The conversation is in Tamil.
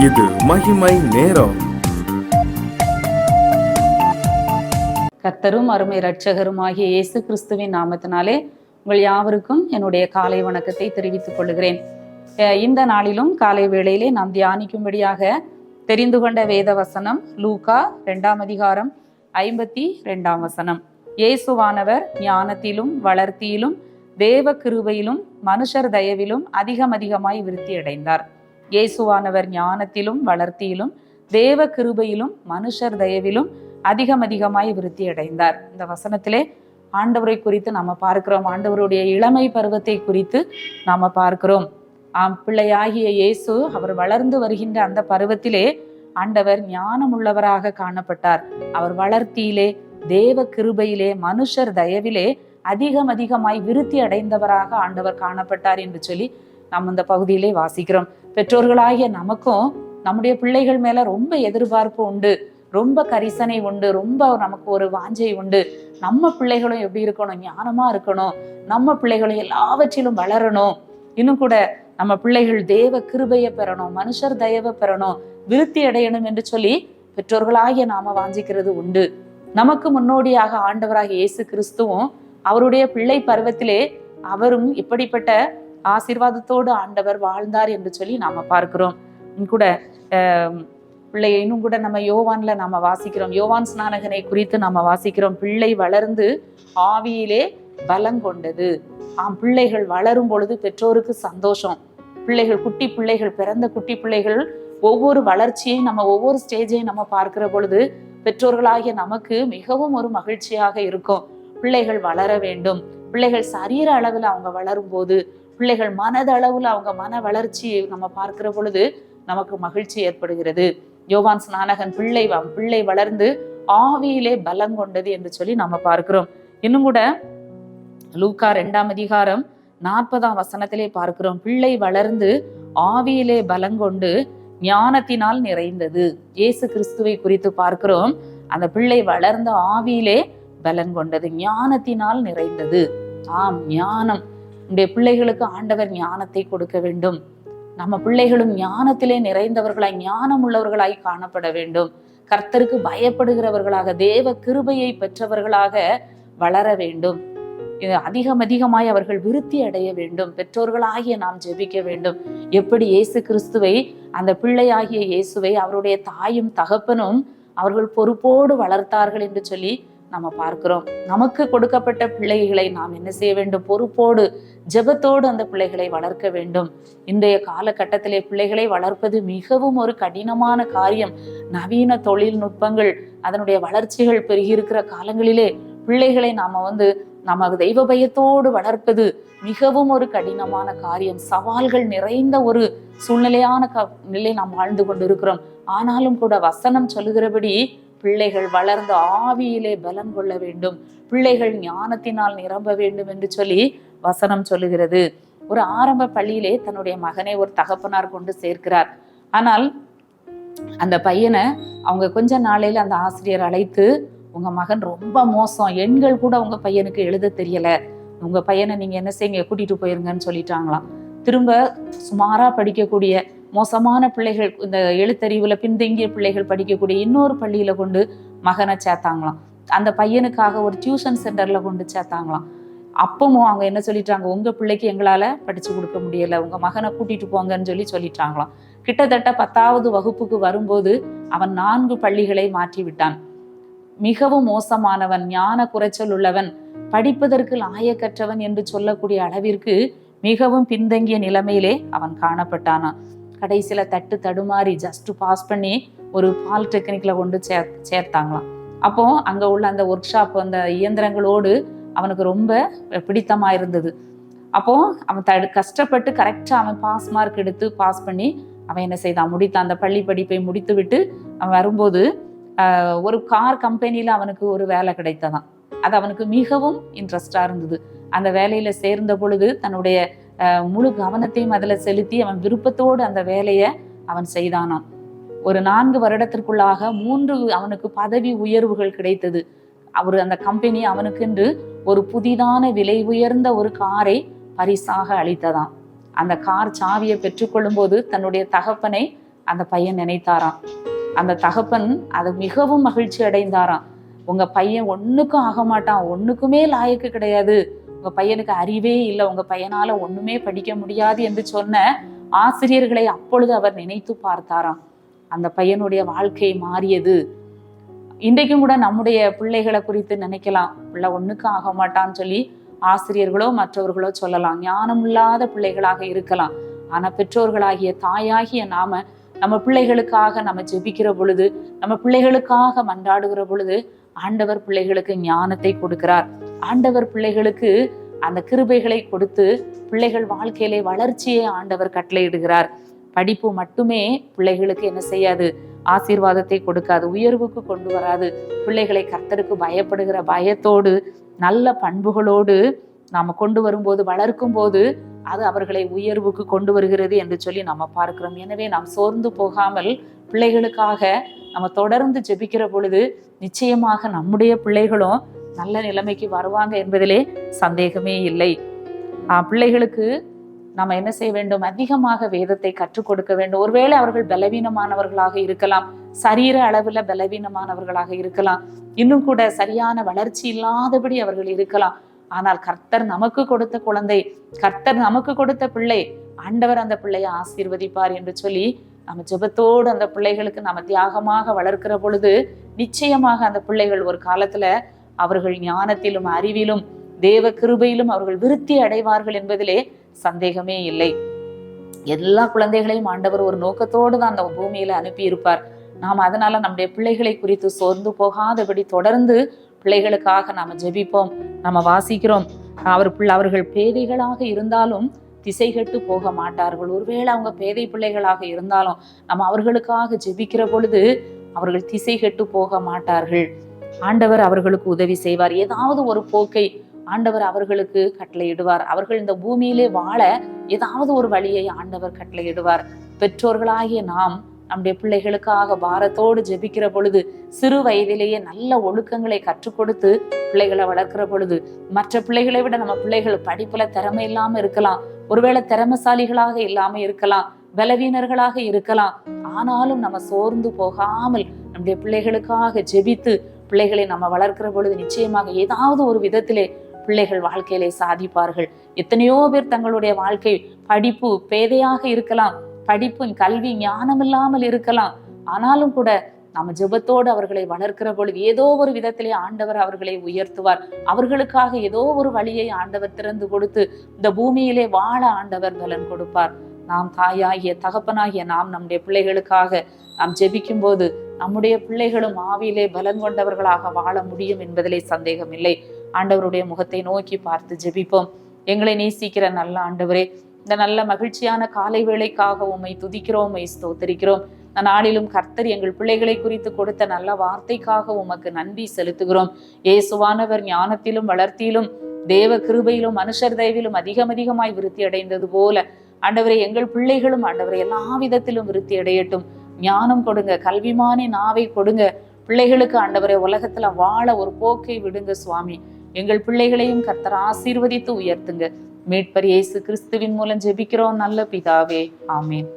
இது மகிமை நேரம். கர்த்தரும் அருமை இரட்சகருமாகிய இயேசு கிறிஸ்துவின் நாமத்தினாலே உங்கள் யாவருக்கும் என்னுடைய காலை வணக்கத்தை தெரிவித்துக் கொள்கிறேன். இந்த நாளிலும் காலை வேளையிலே நாம் தியானிக்கும்படியாக தெரிந்து கொண்ட வேத வசனம் லூக்கா 2ஆம் அதிகாரம் 52ஆம் வசனம். இயேசுவானவர் ஞானத்திலும் வளர்த்தியிலும் தேவ கிருபையிலும் மனுஷர் தயவிலும் அதிகமாய் விருத்தி அடைந்தார். இயேசுவானவர் ஞானத்திலும் வளர்த்தியிலும் தேவ கிருபையிலும் மனுஷர் தயவிலும் அதிகமாய் விருத்தி அடைந்தார். இந்த வசனத்திலே ஆண்டவரை குறித்து நாம பார்க்கிறோம். ஆண்டவருடைய இளமை பருவத்தை குறித்து நாம பார்க்கிறோம். பிள்ளையாகிய இயேசு அவர் வளர்ந்து வருகின்ற அந்த பருவத்திலே ஆண்டவர் ஞானம் உள்ளவராக காணப்பட்டார். அவர் வளர்த்தியிலே தேவ கிருபையிலே மனுஷர் தயவிலே அதிகமாய் விருத்தி அடைந்தவராக ஆண்டவர் காணப்பட்டார் என்று சொல்லி நாம் இந்த பகுதியிலே வாசிக்கிறோம். பெற்றோர்களாகிய நமக்கும் நம்முடைய பிள்ளைகள் மேல ரொம்ப எதிர்பார்ப்பு உண்டு, ரொம்ப கரிசனை உண்டு, ரொம்ப நமக்கு ஒரு வாஞ்சை உண்டு. நம்ம பிள்ளைகளும் எப்படி இருக்கணும்? ஞானமா இருக்கணும். நம்ம பிள்ளைகளும் எல்லாவற்றிலும் வளரணும். இன்னும் கூட நம்ம பிள்ளைகள் தேவ கிருபையை பெறணும், மனுஷர் தயவை பெறணும், விருத்தி அடையணும் என்று சொல்லி பெற்றோர்களாகிய நாம வாஞ்சிக்கிறது உண்டு. நமக்கு முன்னோடியாக ஆண்டவராக இயேசு கிறிஸ்துவும் அவருடைய பிள்ளை பருவத்திலே அவரும் இப்படிப்பட்ட ஆசீர்வாதத்தோடு ஆண்டவர் வாழ்ந்தார் என்று சொல்லி நாம பார்க்கிறோம். கூட பிள்ளை இன்னும் கூட நம்ம யோவான்ல நாம வாசிக்கிறோம். யோவான் ஸ்நானகனை குறித்து நாம வாசிக்கிறோம். பிள்ளை வளர்ந்து ஆவியிலே பலங்கொண்டது. பிள்ளைகள் வளரும் பொழுது பெற்றோருக்கு சந்தோஷம். பிள்ளைகள் குட்டி பிள்ளைகள் பிறந்த குட்டி பிள்ளைகள் ஒவ்வொரு வளர்ச்சியையும் நம்ம ஒவ்வொரு ஸ்டேஜையும் நம்ம பார்க்கிற பொழுது பெற்றோர்களாகிய நமக்கு மிகவும் ஒரு மகிழ்ச்சியாக இருக்கும். பிள்ளைகள் வளர வேண்டும். பிள்ளைகள் சரீர அளவில் அவங்க வளரும் போது, பிள்ளைகள் மனதளவில் அவங்க மன வளர்ச்சியை நம்ம பார்க்கிற பொழுது நமக்கு மகிழ்ச்சி ஏற்படுகிறது. யோவான் ஸ்நானகன் பிள்ளை வளர்ந்து ஆவியிலே பலம் கொண்டது என்று சொல்லி நம்ம பார்க்கிறோம். இன்னும் கூட லூக்கா 2ஆம் அதிகாரம் 40ஆம் வசனத்திலே பார்க்கிறோம். பிள்ளை வளர்ந்து ஆவியிலே பலங்கொண்டு ஞானத்தினால் நிறைந்தது. இயேசு கிறிஸ்துவை குறித்து பார்க்கிறோம். அந்த பிள்ளை வளர்ந்த ஆவியிலே பலன் கொண்டது, ஞானத்தினால் நிறைந்தது. ஞானம். நம்முடைய பிள்ளைகளுக்கு ஆண்டவர் ஞானத்தை கொடுக்க வேண்டும். நம்ம பிள்ளைகளும் ஞானத்திலே நிறைந்தவர்களாய் ஞானம் உள்ளவர்களாய் காணப்பட வேண்டும். கர்த்தருக்கு பயப்படுகிறவர்களாக தேவ கிருபையை பெற்றவர்களாக வளர வேண்டும். அதிகமாய் அவர்கள் விருத்தி அடைய வேண்டும். பெற்றோர்களாகிய நாம் ஜெபிக்க வேண்டும். எப்படி இயேசு கிறிஸ்துவை, அந்த பிள்ளையாகிய இயேசுவை அவருடைய தாயும் தகப்பனும் அவர்கள் பொறுப்போடு வளர்த்தார்கள் என்று சொல்லி நம்ம பார்க்கிறோம். நமக்கு கொடுக்கப்பட்ட பிள்ளைகளை நாம் என்ன செய்ய வேண்டும்? பொறுப்போடு ஜெபத்தோடு அந்த பிள்ளைகளை வளர்க்க வேண்டும். இன்றைய காலகட்டத்திலே பிள்ளைகளை வளர்ப்பது மிகவும் ஒரு கடினமான காரியம். நவீன தொழில்நுட்பங்கள் அதனுடைய வளர்ச்சிகள் பெருகி இருக்கிற காலங்களிலே பிள்ளைகளை நம்ம தெய்வ பயத்தோடு வளர்ப்பது மிகவும் ஒரு கடினமான காரியம். சவால்கள் நிறைந்த ஒரு சூழ்நிலையான நிலை நாம் வாழ்ந்து கொண்டு இருக்கிறோம். ஆனாலும் கூட வசனம் சொல்லுகிறபடி பிள்ளைகள் வளர்ந்த ஆவியிலே பலம் கொள்ள வேண்டும், பிள்ளைகள் ஞானத்தினால் நிரம்ப வேண்டும் என்று சொல்லி வசனம் சொல்லுகிறது. ஒரு ஆரம்ப பள்ளியிலே தன்னுடைய மகனை ஒரு தகப்பனார் கொண்டு சேர்க்கிறார். ஆனால் அந்த பையனை அவங்க கொஞ்ச நாளையில அந்த ஆசிரியர் அழைத்து, உங்க மகன் ரொம்ப மோசம், எண்கள் கூட உங்க பையனுக்கு எழுத தெரியல, உங்க பையனை நீங்க என்ன செய்யுங்க, கூட்டிட்டு போயிருங்கன்னு சொல்லிட்டாங்களாம். திரும்ப சுமாரா படிக்கக்கூடிய மோசமான பிள்ளைகள், இந்த எழுத்தறிவுல பின்தங்கிய பிள்ளைகள் படிக்கக்கூடிய இன்னொரு பள்ளியில கொண்டு மகனை சேர்த்தாங்களாம். அந்த பையனுக்காக ஒரு டியூஷன் சென்டர்ல கொண்டு சேர்த்தாங்களாம். அப்பவும் அவங்க என்ன சொல்லிட்டாங்க, உங்க பிள்ளைக்கு எங்களால படிச்சு கொடுக்க முடியல, உங்க மகனை கூட்டிட்டு போங்கன்னு சொல்லிட்டாங்களாம். கிட்டத்தட்ட 10வது வகுப்புக்கு வரும்போது அவன் 4 பள்ளிகளை மாற்றி விட்டான். மிகவும் மோசமானவன், ஞான குறைச்சல் உள்ளவன், படிப்பதற்கு லாயக்கற்றவன் என்று சொல்லக்கூடிய அளவிற்கு மிகவும் பின்தங்கிய நிலைமையிலே அவன் காணப்பட்டானான். கடைசியில தடுமாறி ஜஸ்ட் பாஸ் பண்ணி ஒரு பாலிடெக்னிக்ல கொண்டு சேர்த்தாங்களாம். அப்போ அங்க உள்ள அந்த ஒர்க் ஷாப், அந்த இயந்திரங்களோடு அவனுக்கு ரொம்ப பிடித்தமா இருந்தது. அப்போ அவன் கஷ்டப்பட்டு கரெக்டா அவன் பாஸ் மார்க் எடுத்து பாஸ் பண்ணி அவன் என்ன செய்தான், முடித்தான். அந்த பள்ளி படிப்பை முடித்து விட்டு அவன் வரும்போது ஒரு கார் கம்பெனியில அவனுக்கு ஒரு வேலை கிடைத்ததான். அது அவனுக்கு மிகவும் இன்ட்ரெஸ்டா இருந்தது. அந்த வேலையில சேர்ந்த பொழுது தன்னுடைய முழு கவனத்தையும் அதுல செலுத்தி அவன் விருப்பத்தோடு அந்த வேலையை அவன் செய்தானாம். ஒரு 4 வருடத்திற்குள்ளாக 3 அவனுக்கு பதவி உயர்வுகள் கிடைத்தது. அந்த கம்பெனி அவனுக்கென்று ஒரு புதிதான விலை உயர்ந்த ஒரு காரை பரிசாக அளித்ததாம். அந்த கார் சாவியை பெற்றுக்கொள்ளும் போது தன்னுடைய தகப்பனை அந்த பையன் நினைத்தாராம். அந்த தகப்பன் அது மிகவும் மகிழ்ச்சி அடைந்தாராம். உங்க பையன் ஒண்ணுக்கும் ஆக மாட்டான், ஒண்ணுக்குமே லாயக்கு கிடையாது, உங்க பையனுக்கு அறிவே இல்லை, உங்க பையனால ஒண்ணுமே படிக்க முடியாது என்று சொன்ன ஆசிரியர்களை அப்பொழுது அவர் நினைத்து பார்த்தாராம். அந்த பையனுடைய வாழ்க்கை மாறியது. இன்றைக்கும் கூட நம்முடைய பிள்ளைகளை குறித்து நினைக்கலாம், பிள்ளை ஒண்ணுக்கும் ஆக மாட்டான்னு சொல்லி ஆசிரியர்களோ மற்றவர்களோ சொல்லலாம். ஞானம் இல்லாத பிள்ளைகளாக இருக்கலாம். ஆனா பெற்றோர்களாகிய தாயாகிய நாம நம்ம பிள்ளைகளுக்காக நம்ம ஜெபிக்கிற பொழுது, நம்ம பிள்ளைகளுக்காக மன்றாடுகிற பொழுது ஆண்டவர் பிள்ளைகளுக்கு ஞானத்தை கொடுக்கிறார். ஆண்டவர் பிள்ளைகளுக்கு அந்த கிருபைகளை கொடுத்து பிள்ளைகள் வாழ்க்கையிலே வளர்ச்சியை ஆண்டவர் கட்டளையிடுகிறார். படிப்பு மட்டுமே பிள்ளைகளுக்கு என்ன செய்யாது, ஆசீர்வாதத்தை கொடுக்காது, உயர்வுக்கு கொண்டு வராது. பிள்ளைகளை கர்த்தருக்கு பயப்படுகிற பயத்தோடு நல்ல பண்புகளோடு நாம கொண்டு வரும்போது, வளர்க்கும் போது அது அவர்களை உயர்வுக்கு கொண்டு வருகிறது என்று சொல்லி நம்ம பார்க்கிறோம். எனவே நாம் சோர்ந்து போகாமல் பிள்ளைகளுக்காக நம்ம தொடர்ந்து ஜெபிக்கிற பொழுது நிச்சயமாக நம்முடைய பிள்ளைகளும் நல்ல நிலைமைக்கு வருவாங்க என்பதிலே சந்தேகமே இல்லை. பிள்ளைகளுக்கு நம்ம என்ன செய்ய வேண்டும், அதிகமாக வேதத்தை கற்றுக் கொடுக்க வேண்டும். ஒருவேளை அவர்கள் பலவீனமானவர்களாக இருக்கலாம், சரீர அளவுல பலவீனமானவர்களாக இருக்கலாம், இன்னும் கூட சரியான வளர்ச்சி இல்லாதபடி அவர்கள் இருக்கலாம். ஆனால் கர்த்தர் நமக்கு கொடுத்த குழந்தை, கர்த்தர் நமக்கு கொடுத்த பிள்ளை, ஆண்டவர் அந்த பிள்ளையை ஆசீர்வதிப்பார் என்று சொல்லி நம்ம ஜெபத்தோடு அந்த பிள்ளைகளுக்கு நம்ம தியாகமாக வளர்க்கிற பொழுது நிச்சயமாக அந்த பிள்ளைகள் ஒரு காலத்துல அவர்கள் ஞானத்திலும் அறிவிலும் தேவ கிருபையிலும் அவர்கள் விருத்தி அடைவார்கள் என்பதிலே சந்தேகமே இல்லை. எல்லா குழந்தைகளையும் ஆண்டவர் ஒரு நோக்கத்தோடு தான் அந்த பூமியில அனுப்பி இருப்பார். நாம் அதனால நம்முடைய பிள்ளைகளை குறித்து சோர்ந்து தொடர்ந்து பிள்ளைகளுக்காக நாம ஜெபிப்போம். நம்ம வாசிக்கிறோம், அவர்கள் பேதைகளாக இருந்தாலும் திசை கெட்டு போக மாட்டார்கள். ஒருவேளை அவங்க பேதை பிள்ளைகளாக இருந்தாலும் நம்ம அவர்களுக்காக ஜெபிக்கிற பொழுது அவர்கள் திசை கெட்டு போக மாட்டார்கள். ஆண்டவர் அவர்களுக்கு உதவி செய்வார். ஏதாவது ஒரு போக்கை ஆண்டவர் அவர்களுக்கு கட்டளையிடுவார். அவர்கள் இந்த பூமியிலே வாழ ஏதாவது ஒரு வழியை ஆண்டவர் கட்டளையிடுவார். பெற்றோர்களாகிய நாம் நம்முடைய பிள்ளைகளுக்காக பாரத்தோடு ஜெபிக்கிற பொழுது, சிறு வயதிலேயே நல்ல ஒழுக்கங்களை கற்றுக் கொடுத்து பிள்ளைகளை வளர்க்கிற பொழுது, மற்ற பிள்ளைகளை விட நம்ம பிள்ளைகள் படிப்புல திறமை இல்லாம இருக்கலாம், ஒருவேளை திறமைசாலிகளாக இல்லாம இருக்கலாம், பலவீனர்களாக இருக்கலாம். ஆனாலும் நம்ம சோர்ந்து போகாமல் நம்முடைய பிள்ளைகளுக்காக ஜெபித்து பிள்ளைகளை நம்ம வளர்க்கிற பொழுது நிச்சயமாக ஏதாவது ஒரு விதத்திலே பிள்ளைகள் வாழ்க்கையிலே சாதிப்பார்கள். எத்தனையோ பேர் தங்களுடைய வாழ்க்கை படிப்பு பேதையாக இருக்கலாம், படிப்பு கல்வி ஞானம் இல்லாமல் இருக்கலாம். ஆனாலும் கூட நம்ம ஜெபத்தோடு அவர்களை வளர்க்கிற பொழுது ஏதோ ஒரு விதத்திலே ஆண்டவர் அவர்களை உயர்த்துவார். அவர்களுக்காக ஏதோ ஒரு வழியை ஆண்டவர் திறந்து கொடுத்து இந்த பூமியிலே வாழ ஆண்டவர் பலன் கொடுப்பார். நாம் தாயாகிய தகப்பனாகிய நாம் நம்முடைய பிள்ளைகளுக்காக நாம் ஜெபிக்கும் போது நம்முடைய பிள்ளைகளும் ஆவியிலே பலன் கொண்டவர்களாக வாழ முடியும் என்பதிலே சந்தேகம் இல்லை. ஆண்டவருடைய முகத்தை நோக்கி பார்த்து ஜெபிப்போம். எங்களை நேசிக்கிற நல்ல ஆண்டவரே, இந்த நல்ல மகிழ்ச்சியான காலை வேளைக்காக உம்மை துதிக்கிறோம், உம்மை ஸ்தோத்திரிக்கிறோம். நாளிலும் கர்த்தர் எங்கள் பிள்ளைகளை குறித்து கொடுத்த நல்ல வார்த்தைக்காக உமக்கு நன்றி செலுத்துகிறோம். இயேசுவானவர் ஞானத்திலும் வளர்த்தியிலும் தேவ கிருபையிலும் மனுஷர் தயவிலும் அதிகமாய் விருத்தி அடைந்தது போல ஆண்டவரை எங்கள் பிள்ளைகளும் ஆண்டவரை எல்லா விதத்திலும் விருத்தி அடையட்டும். ஞானம் கொடுங்க, கல்விமானி நாவை கொடுங்க. பிள்ளைகளுக்கு ஆண்டவரை உலகத்துல வாழ ஒரு போக்கை விடுங்க சுவாமி. எங்கள் பிள்ளைகளையும் கர்த்தர் ஆசீர்வதித்து உயர்த்துங்க. மீட்பர் இயேசு கிறிஸ்துவின் மூலம் ஜெபிக்கிறோம் நல்ல பிதாவே, ஆமேன்.